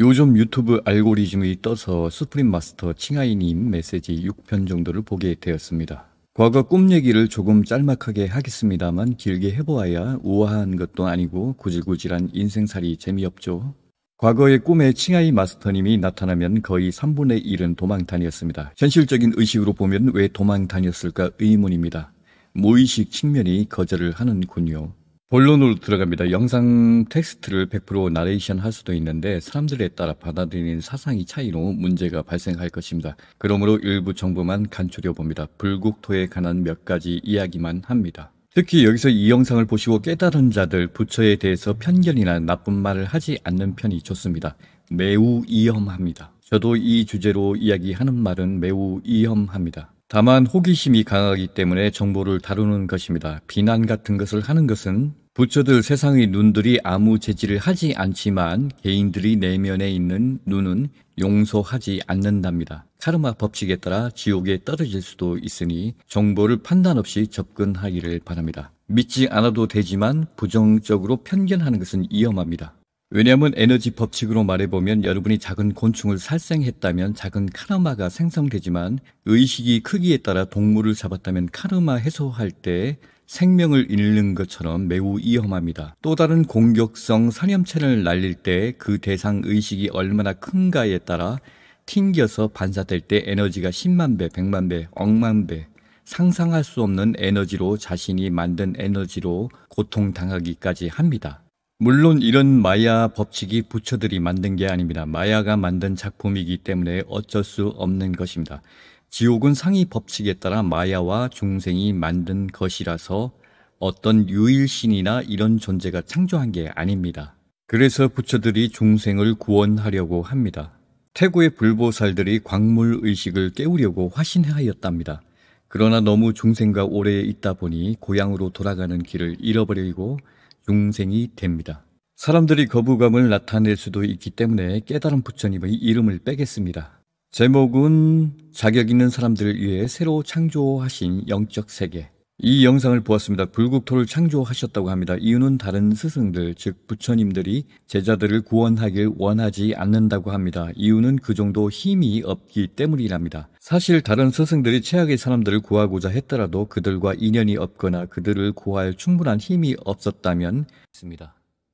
요즘 유튜브 알고리즘이 떠서 수프림 마스터 칭아이님 메시지 6편 정도를 보게 되었습니다. 과거 꿈 얘기를 조금 짤막하게 하겠습니다만 길게 해보아야 우아한 것도 아니고 구질구질한 인생살이 재미없죠. 과거의 꿈에 칭아이 마스터님이 나타나면 거의 3분의 1은 도망다녔습니다. 현실적인 의식으로 보면 왜 도망다녔을까 의문입니다. 무의식 측면이 거절을 하는군요. 본론으로 들어갑니다. 영상 텍스트를 100% 나레이션 할 수도 있는데 사람들에 따라 받아들이는 사상의 차이로 문제가 발생할 것입니다. 그러므로 일부 정보만 간추려 봅니다. 불국토에 관한 몇 가지 이야기만 합니다. 특히 여기서 이 영상을 보시고 깨달은 자들, 부처에 대해서 편견이나 나쁜 말을 하지 않는 편이 좋습니다. 매우 위험합니다. 저도 이 주제로 이야기하는 말은 매우 위험합니다. 다만 호기심이 강하기 때문에 정보를 다루는 것입니다. 비난 같은 것을 하는 것은 부처들 세상의 눈들이 아무 재질을 하지 않지만 개인들이 내면에 있는 눈은 용서하지 않는답니다. 카르마 법칙에 따라 지옥에 떨어질 수도 있으니 정보를 판단 없이 접근하기를 바랍니다. 믿지 않아도 되지만 부정적으로 편견하는 것은 위험합니다. 왜냐하면 에너지 법칙으로 말해보면 여러분이 작은 곤충을 살생했다면 작은 카르마가 생성되지만 의식이 크기에 따라 동물을 잡았다면 카르마 해소할 때 생명을 잃는 것처럼 매우 위험합니다. 또 다른 공격성 살염체를 날릴 때 그 대상 의식이 얼마나 큰가에 따라 튕겨서 반사될 때 에너지가 10만 배, 100만 배, 억만 배 상상할 수 없는 에너지로 자신이 만든 에너지로 고통당하기까지 합니다. 물론 이런 마야 법칙이 부처들이 만든 게 아닙니다. 마야가 만든 작품이기 때문에 어쩔 수 없는 것입니다. 지옥은 상위 법칙에 따라 마야와 중생이 만든 것이라서 어떤 유일신이나 이런 존재가 창조한 게 아닙니다. 그래서 부처들이 중생을 구원하려고 합니다. 태고의 불보살들이 광물의식을 깨우려고 화신하였답니다. 그러나 너무 중생과 오래 있다 보니 고향으로 돌아가는 길을 잃어버리고 중생이 됩니다. 사람들이 거부감을 나타낼 수도 있기 때문에 깨달은 부처님의 이름을 빼겠습니다. 제목은 자격 있는 사람들을 위해 새로 창조하신 영적 세계. 이 영상을 보았습니다. 불국토를 창조하셨다고 합니다. 이유는 다른 스승들, 즉 부처님들이 제자들을 구원하길 원하지 않는다고 합니다. 이유는 그 정도 힘이 없기 때문이랍니다. 사실 다른 스승들이 최악의 사람들을 구하고자 했더라도 그들과 인연이 없거나 그들을 구할 충분한 힘이 없었다면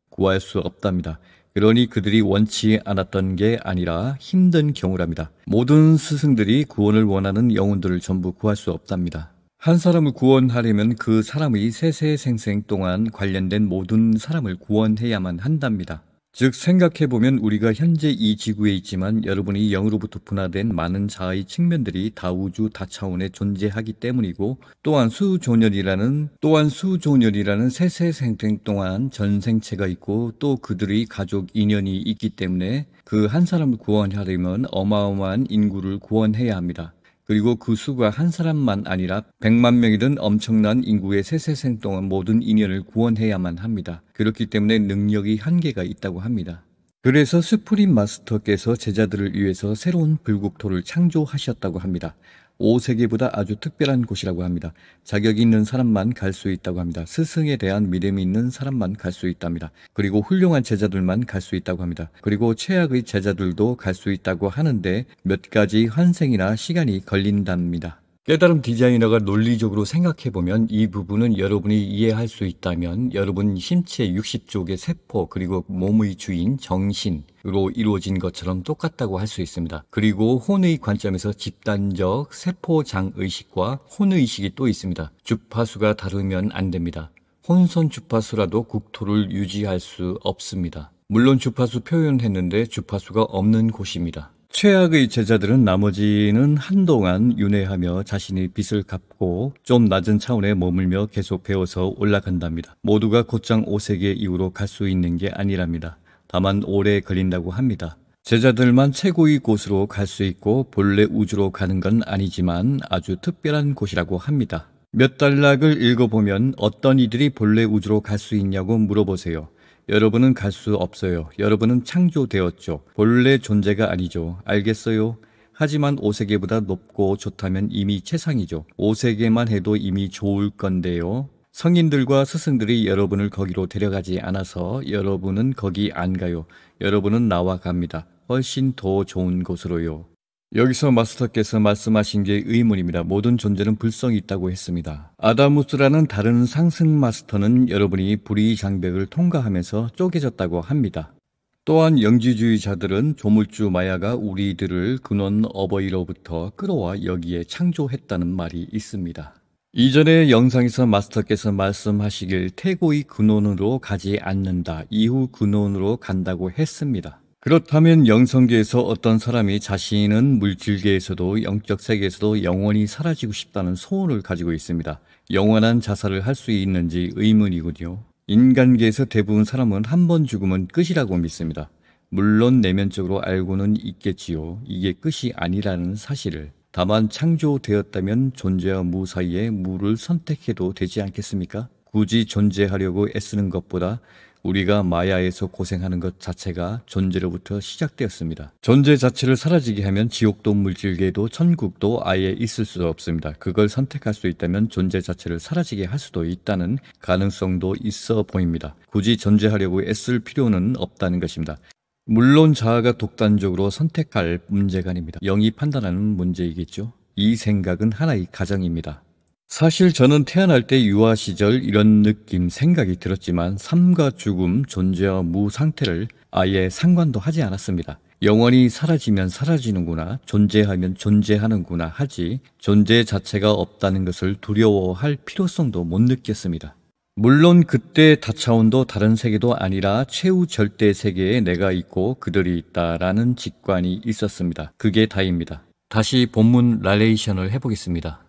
구할 수 없답니다. 그러니 그들이 원치 않았던 게 아니라 힘든 경우랍니다. 모든 스승들이 구원을 원하는 영혼들을 전부 구할 수 없답니다. 한 사람을 구원하려면 그 사람의 세세생생 동안 관련된 모든 사람을 구원해야만 한답니다. 즉 생각해보면 우리가 현재 이 지구에 있지만 여러분이 영으로부터 분화된 많은 자아의 측면들이 다우주 다차원에 존재하기 때문이고 또한 수조년이라는 세세생생 동안 전생체가 있고 또 그들의 가족 인연이 있기 때문에 그 한 사람을 구원하려면 어마어마한 인구를 구원해야 합니다. 그리고 그 수가 한 사람만 아니라 100만 명이든 엄청난 인구의 세세생 동안 모든 인연을 구원해야만 합니다. 그렇기 때문에 능력이 한계가 있다고 합니다. 그래서 수프림 마스터께서 제자들을 위해서 새로운 불국토를 창조하셨다고 합니다. 5세계보다 아주 특별한 곳이라고 합니다. 자격 있는 사람만 갈 수 있다고 합니다. 스승에 대한 믿음이 있는 사람만 갈 수 있답니다. 그리고 훌륭한 제자들만 갈 수 있다고 합니다. 그리고 최악의 제자들도 갈 수 있다고 하는데 몇 가지 환생이나 시간이 걸린답니다. 깨달음 디자이너가 논리적으로 생각해보면 이 부분은 여러분이 이해할 수 있다면 여러분 신체 60쪽의 세포 그리고 몸의 주인 정신으로 이루어진 것처럼 똑같다고 할 수 있습니다. 그리고 혼의 관점에서 집단적 세포장의식과 혼의식이 또 있습니다. 주파수가 다르면 안 됩니다. 혼선 주파수라도 국토를 유지할 수 없습니다. 물론 주파수 표현했는데 주파수가 없는 곳입니다. 최악의 제자들은 나머지는 한동안 윤회하며 자신의 빚을 갚고 좀 낮은 차원에 머물며 계속 배워서 올라간답니다. 모두가 곧장 5세계 이후로 갈 수 있는 게 아니랍니다. 다만 오래 걸린다고 합니다. 제자들만 최고의 곳으로 갈 수 있고 본래 우주로 가는 건 아니지만 아주 특별한 곳이라고 합니다. 몇 단락을 읽어보면 어떤 이들이 본래 우주로 갈 수 있냐고 물어보세요. 여러분은 갈 수 없어요. 여러분은 창조되었죠. 본래 존재가 아니죠. 알겠어요? 하지만 5세계보다 높고 좋다면 이미 최상이죠. 5세계만 해도 이미 좋을 건데요. 성인들과 스승들이 여러분을 거기로 데려가지 않아서 여러분은 거기 안 가요. 여러분은 나와 갑니다. 훨씬 더 좋은 곳으로요. 여기서 마스터께서 말씀하신 게 의문입니다. 모든 존재는 불성이 있다고 했습니다. 아다무스라는 다른 상승 마스터는 여러분이 불의 장벽을 통과하면서 쪼개졌다고 합니다. 또한 영지주의자들은 조물주 마야가 우리들을 근원 어버이로부터 끌어와 여기에 창조했다는 말이 있습니다. 이전의 영상에서 마스터께서 말씀하시길 태고의 근원으로 가지 않는다, 이후 근원으로 간다고 했습니다. 그렇다면 영성계에서 어떤 사람이 자신은 물질계에서도 영적 세계에서도 영원히 사라지고 싶다는 소원을 가지고 있습니다. 영원한 자살을 할 수 있는지 의문이군요. 인간계에서 대부분 사람은 한 번 죽으면 끝이라고 믿습니다. 물론 내면적으로 알고는 있겠지요. 이게 끝이 아니라는 사실을. 다만 창조되었다면 존재와 무 사이에 무를 선택해도 되지 않겠습니까? 굳이 존재하려고 애쓰는 것보다 우리가 마야에서 고생하는 것 자체가 존재로부터 시작되었습니다. 존재 자체를 사라지게 하면 지옥도 물질계도 천국도 아예 있을 수 없습니다. 그걸 선택할 수 있다면 존재 자체를 사라지게 할 수도 있다는 가능성도 있어 보입니다. 굳이 존재하려고 애쓸 필요는 없다는 것입니다. 물론 자아가 독단적으로 선택할 문제가 아닙니다. 영이 판단하는 문제이겠죠. 이 생각은 하나의 가정입니다. 사실 저는 태어날 때 유아 시절 이런 느낌, 생각이 들었지만 삶과 죽음, 존재와 무 상태를 아예 상관도 하지 않았습니다. 영원히 사라지면 사라지는구나, 존재하면 존재하는구나 하지 존재 자체가 없다는 것을 두려워할 필요성도 못 느꼈습니다. 물론 그때 다차원도 다른 세계도 아니라 최후 절대 세계에 내가 있고 그들이 있다라는 직관이 있었습니다. 그게 다입니다. 다시 본문 나레이션을 해보겠습니다.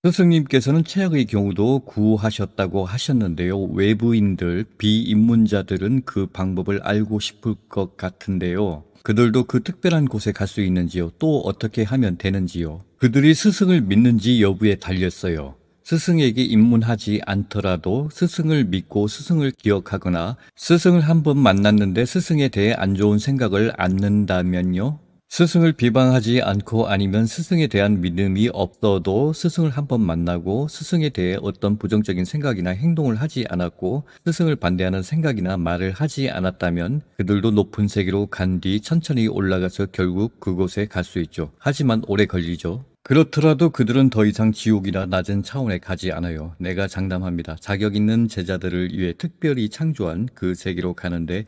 스승님께서는 최악의 경우도 구하셨다고 하셨는데요. 외부인들, 비입문자들은 그 방법을 알고 싶을 것 같은데요. 그들도 그 특별한 곳에 갈 수 있는지요? 또 어떻게 하면 되는지요? 그들이 스승을 믿는지 여부에 달렸어요. 스승에게 입문하지 않더라도 스승을 믿고 스승을 기억하거나 스승을 한번 만났는데 스승에 대해 안 좋은 생각을 않는다면요? 스승을 비방하지 않고 아니면 스승에 대한 믿음이 없어도 스승을 한번 만나고 스승에 대해 어떤 부정적인 생각이나 행동을 하지 않았고 스승을 반대하는 생각이나 말을 하지 않았다면 그들도 높은 세계로 간 뒤 천천히 올라가서 결국 그곳에 갈 수 있죠. 하지만 오래 걸리죠. 그렇더라도 그들은 더 이상 지옥이나 낮은 차원에 가지 않아요. 내가 장담합니다. 자격 있는 제자들을 위해 특별히 창조한 그 세계로 가는데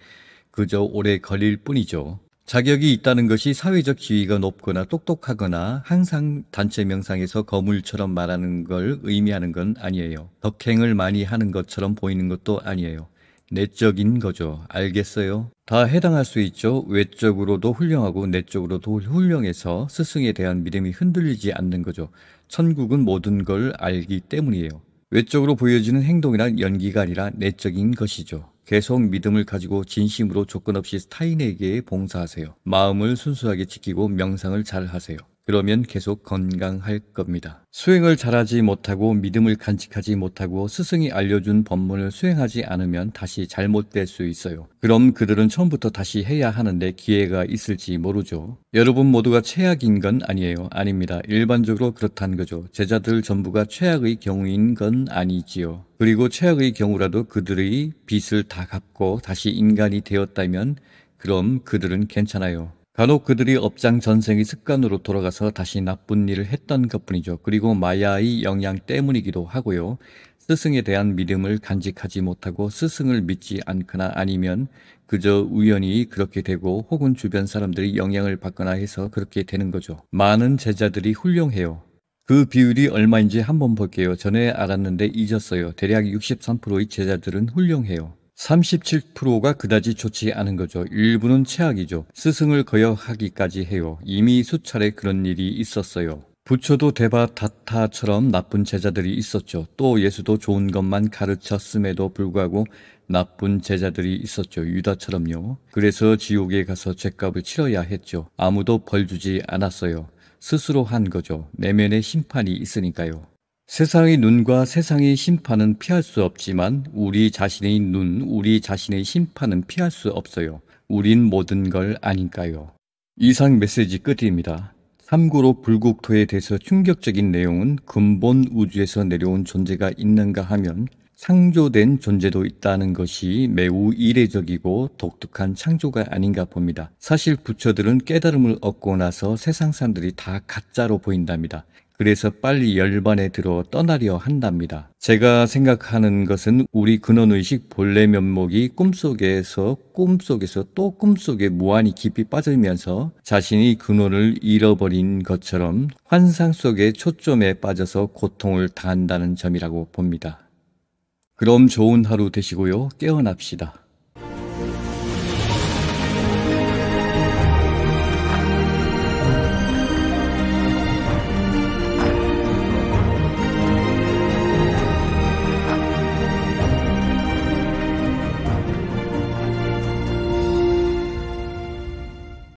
그저 오래 걸릴 뿐이죠. 자격이 있다는 것이 사회적 지위가 높거나 똑똑하거나 항상 단체 명상에서 거물처럼 말하는 걸 의미하는 건 아니에요. 덕행을 많이 하는 것처럼 보이는 것도 아니에요. 내적인 거죠. 알겠어요? 다 해당할 수 있죠. 외적으로도 훌륭하고 내적으로도 훌륭해서 스승에 대한 믿음이 흔들리지 않는 거죠. 천국은 모든 걸 알기 때문이에요. 외적으로 보여지는 행동이란 연기가 아니라 내적인 것이죠. 계속 믿음을 가지고 진심으로 조건 없이 타인에게 봉사하세요. 마음을 순수하게 지키고 명상을 잘 하세요. 그러면 계속 건강할 겁니다. 수행을 잘하지 못하고 믿음을 간직하지 못하고 스승이 알려준 법문을 수행하지 않으면 다시 잘못될 수 있어요. 그럼 그들은 처음부터 다시 해야 하는데 기회가 있을지 모르죠. 여러분 모두가 최악인 건 아니에요. 아닙니다. 일반적으로 그렇다는 거죠. 제자들 전부가 최악의 경우인 건 아니지요. 그리고 최악의 경우라도 그들의 빚을 다 갚고 다시 인간이 되었다면 그럼 그들은 괜찮아요. 간혹 그들이 업장 전생의 습관으로 돌아가서 다시 나쁜 일을 했던 것뿐이죠. 그리고 마야의 영향 때문이기도 하고요. 스승에 대한 믿음을 간직하지 못하고 스승을 믿지 않거나 아니면 그저 우연히 그렇게 되고 혹은 주변 사람들이 영향을 받거나 해서 그렇게 되는 거죠. 많은 제자들이 훌륭해요. 그 비율이 얼마인지 한번 볼게요. 전에 알았는데 잊었어요. 대략 63%의 제자들은 훌륭해요. 37%가 그다지 좋지 않은 거죠. 일부는 최악이죠. 스승을 거역하기까지 해요. 이미 수차례 그런 일이 있었어요. 부처도 데바다타처럼 나쁜 제자들이 있었죠. 또 예수도 좋은 것만 가르쳤음에도 불구하고 나쁜 제자들이 있었죠. 유다처럼요. 그래서 지옥에 가서 죗값을 치러야 했죠. 아무도 벌 주지 않았어요. 스스로 한 거죠. 내면의 심판이 있으니까요. 세상의 눈과 세상의 심판은 피할 수 없지만 우리 자신의 눈, 우리 자신의 심판은 피할 수 없어요. 우린 모든 걸 아니까요. 이상 메시지 끝입니다. 참고로 불국토에 대해서 충격적인 내용은 근본 우주에서 내려온 존재가 있는가 하면 창조된 존재도 있다는 것이 매우 이례적이고 독특한 창조가 아닌가 봅니다. 사실 부처들은 깨달음을 얻고 나서 세상 사람들이 다 가짜로 보인답니다. 그래서 빨리 열반에 들어 떠나려 한답니다. 제가 생각하는 것은 우리 근원의식 본래 면목이 꿈속에서 또 꿈속에 무한히 깊이 빠지면서 자신이 근원을 잃어버린 것처럼 환상 속의 초점에 빠져서 고통을 당한다는 점이라고 봅니다. 그럼 좋은 하루 되시고요. 깨어납시다.